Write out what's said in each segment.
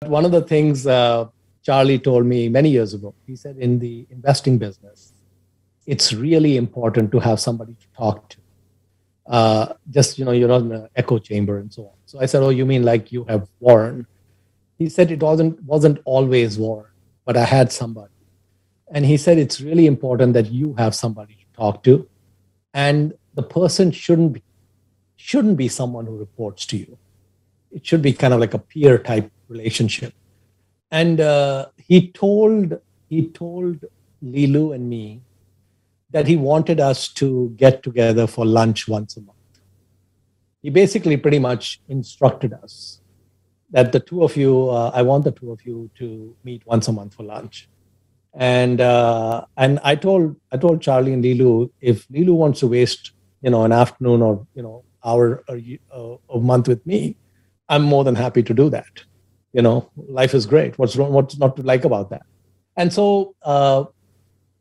one of the things Charlie told me many years ago, he said in the investing business, it's really important to have somebody to talk to. You're not in an echo chamber and so on. So I said, oh, you mean like you have Warren? He said it wasn't always Warren, but I had somebody. And he said it's really important that you have somebody to talk to. And the person shouldn't be someone who reports to you. It should be kind of like a peer type relationship. And he told Lilu and me that he wanted us to get together for lunch once a month. He basically pretty much instructed us that the two of you, I want the two of you to meet once a month for lunch. And I told Charlie and Lilu, if Lilu wants to waste, an afternoon or, hour or a month with me, I'm more than happy to do that. Life is great. What's wrong? What's not to like about that? And so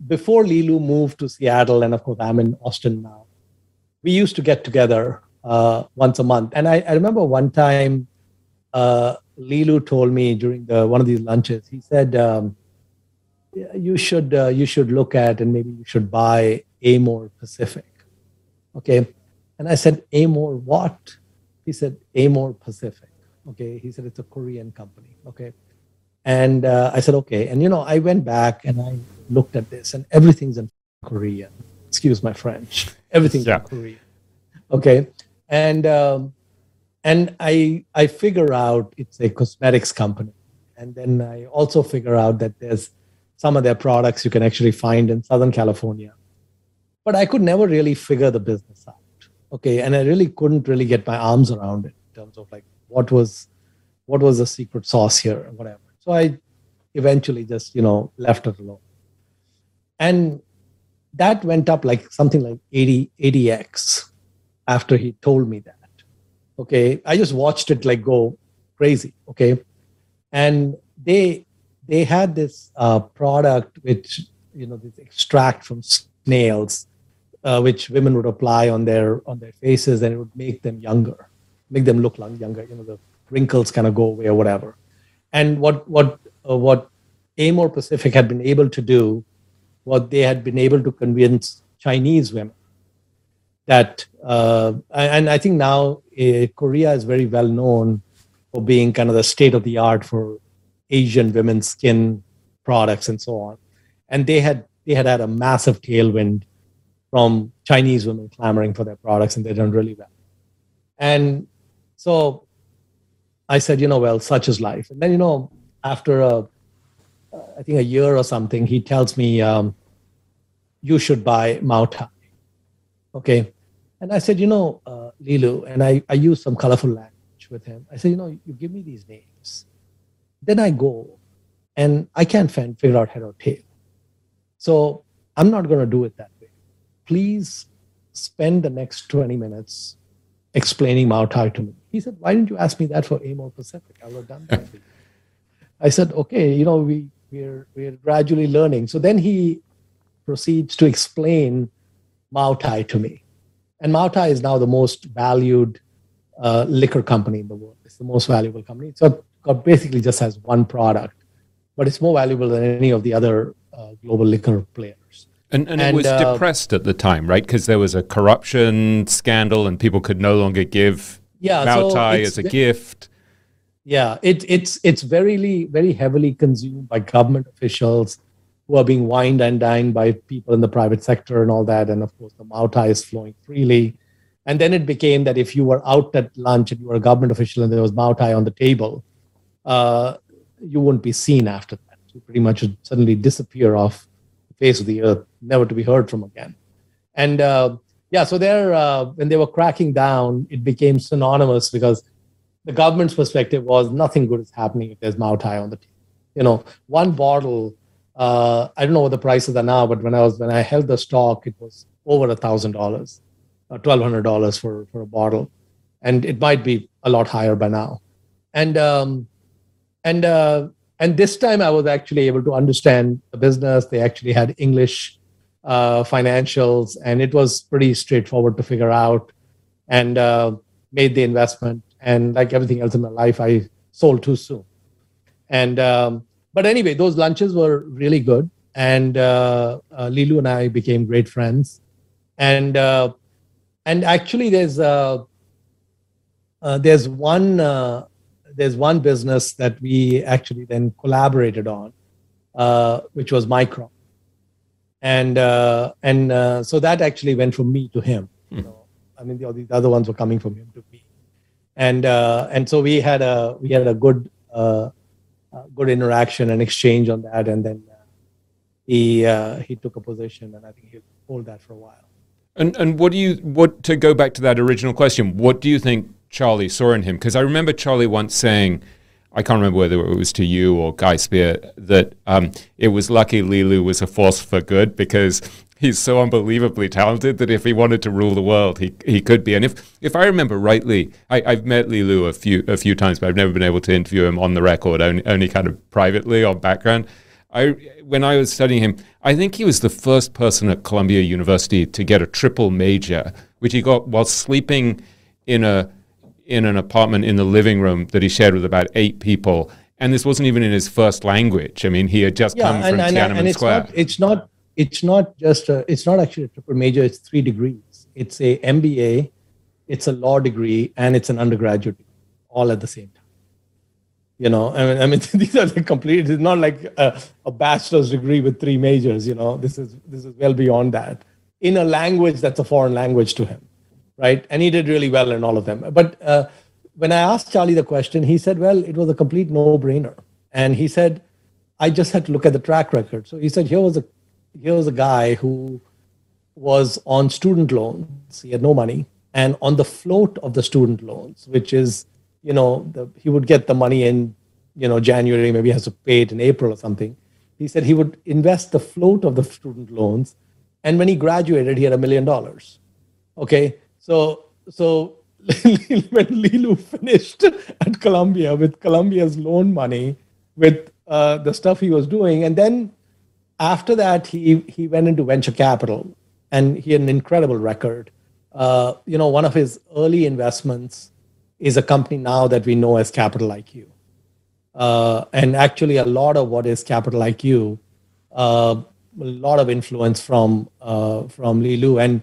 before Lilu moved to Seattle, and of course I'm in Austin now, we used to get together once a month. And I remember one time Lilu told me during one of these lunches, he said, you should look at and maybe you should buy Amore Pacific. Okay. And I said, Amore what? He said, Amore Pacific. Okay. He said, it's a Korean company. Okay. And I said, okay. And, I went back and I looked at this and everything's in Korean. Excuse my French. Everything's in Korean. Okay. And I figure out it's a cosmetics company. And then I also figure out that there's some of their products you can actually find in Southern California. But I could never really figure the business out. Okay. And I really couldn't really get my arms around it in terms of like, what was the secret sauce here or whatever. So I eventually just, left it alone. And that went up like something like 80x after he told me that. Okay. I just watched it like go crazy. Okay. And they had this product, which, this extract from snails, which women would apply on their faces, and it would make them younger, make them look younger. The wrinkles kind of go away or whatever. And what Amore Pacific had been able to do, what they had been able to convince Chinese women that, and I think now Korea is very well known for being kind of the state of the art for Asian women's skin products and so on. And they had a massive tailwind from Chinese women clamoring for their products, and they've done really well. And so I said, well, such is life. And then, after I think a year or something, he tells me, you should buy Mautai. Okay. And I said, Lilu, and I used some colorful language with him. I said, you give me these names. Then I go and I can't figure out head or tail. So I'm not going to do it that way. Please spend the next 20 minutes explaining Mautai to me. He said, why didn't you ask me that for Amore Pacific? I would have done that for you. I said, okay, we're gradually learning. So then he proceeds to explain Mautai to me. And Mautai is now the most valued liquor company in the world. It's the most valuable company. So it basically just has one product, but it's more valuable than any of the other global liquor players. And it was depressed at the time, right? Because there was a corruption scandal and people could no longer give Mautai as a gift. Yeah, it's very heavily consumed by government officials who are being wined and dined by people in the private sector and all that. And of course, the Mautai is flowing freely. And then it became that if you were out at lunch and you were a government official and there was Mautai on the table, you wouldn't be seen after that. You pretty much would suddenly disappear off the face of the earth, never to be heard from again. And so there, when they were cracking down, it became synonymous because the government's perspective was nothing good is happening if there's Mautai on the table. One bottle, I don't know what the prices are now, but when I held the stock, it was over $1,000, $1,200 for a bottle, and it might be a lot higher by now. And this time I was actually able to understand the business. They actually had English financials, and it was pretty straightforward to figure out, and made the investment. And like everything else in my life, I sold too soon. And but anyway, those lunches were really good, and Lilu and I became great friends. And actually, there's one business that we actually then collaborated on, which was Micron. And so that actually went from me to him. You know, I mean, the other ones were coming from him to me, and so we had a good interaction and exchange on that, and then he took a position, and I think he'll hold that for a while. And what to go back to that original question, what do you think Charlie saw in him? Because I remember Charlie once saying, I can't remember whether it was to you or Guy Spear, that it was lucky Lilu was a force for good, because he's so unbelievably talented that if he wanted to rule the world, he could be. And if I remember rightly, I've met Lilu a few times, but I've never been able to interview him on the record, only kind of privately on background. When I was studying him, I think he was the first person at Columbia University to get a triple major, which he got while sleeping in an apartment in the living room that he shared with about 8 people. And this wasn't even in his first language. I mean, he had just come from Tiananmen Square. It's not actually a triple major. It's 3 degrees. It's a MBA, it's a law degree, and it's an undergraduate degree, all at the same time. You know, I mean, these are the complete. It's not like a bachelor's degree with 3 majors. You know, this is well beyond that, in a language that's a foreign language to him, right? And he did really well in all of them. But when I asked Charlie the question, he said, "Well, it was a complete no-brainer." And he said, "I just had to look at the track record." So he said, "Here was a guy who was on student loans. He had no money, and on the float of the student loans, which is." You know, he would get the money in, January, maybe he has to pay it in April or something. He said he would invest the float of the student loans. And when he graduated, he had $1 million. Okay. So when Lilu finished at Columbia with Columbia's loan money, with the stuff he was doing, and then after that, he went into venture capital, and he had an incredible record. One of his early investments is a company now that we know as Capital IQ. And actually a lot of what is Capital IQ, a lot of influence from Lilu. And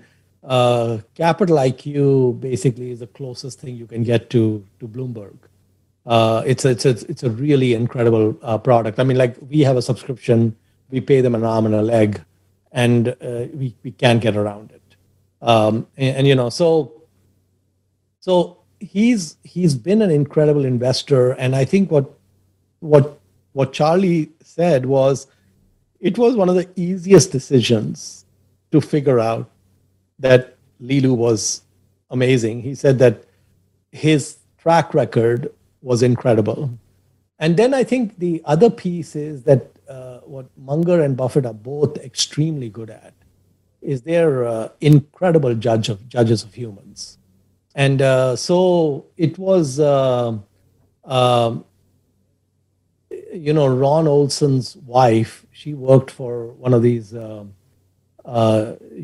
Capital IQ basically is the closest thing you can get to Bloomberg. It's a really incredible product. I mean, like, we have a subscription, we pay them an arm and a leg, and we can't get around it. So he's been an incredible investor, and I think what Charlie said was, it was one of the easiest decisions to figure out that Lilu was amazing. He said that his track record was incredible, and then I think the other piece is that what Munger and Buffett are both extremely good at is they're incredible judges of humans. And so it was, Ron Olson's wife. She worked for one of these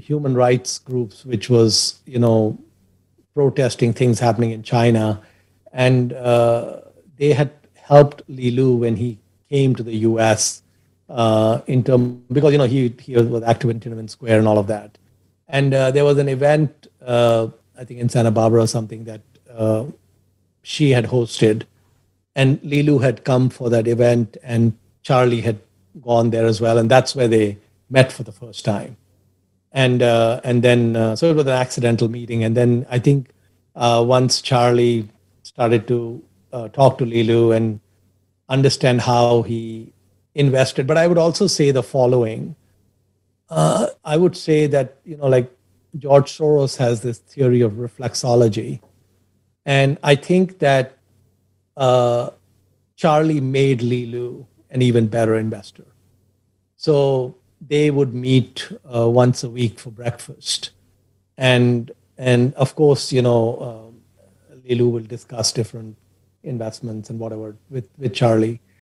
human rights groups, which was, protesting things happening in China. And they had helped Lilu when he came to the U.S. Because, he was active in Tiananmen Square and all of that. And there was an event, I think in Santa Barbara or something, that she had hosted, and Lilu had come for that event, and Charlie had gone there as well, and that's where they met for the first time. And then so it was an accidental meeting, and then I think once Charlie started to talk to Lilu and understand how he invested, but I would also say the following. I would say that, George Soros has this theory of reflexology. And I think that Charlie made Lilu an even better investor. So they would meet once a week for breakfast. And of course, Lilu will discuss different investments and whatever with Charlie.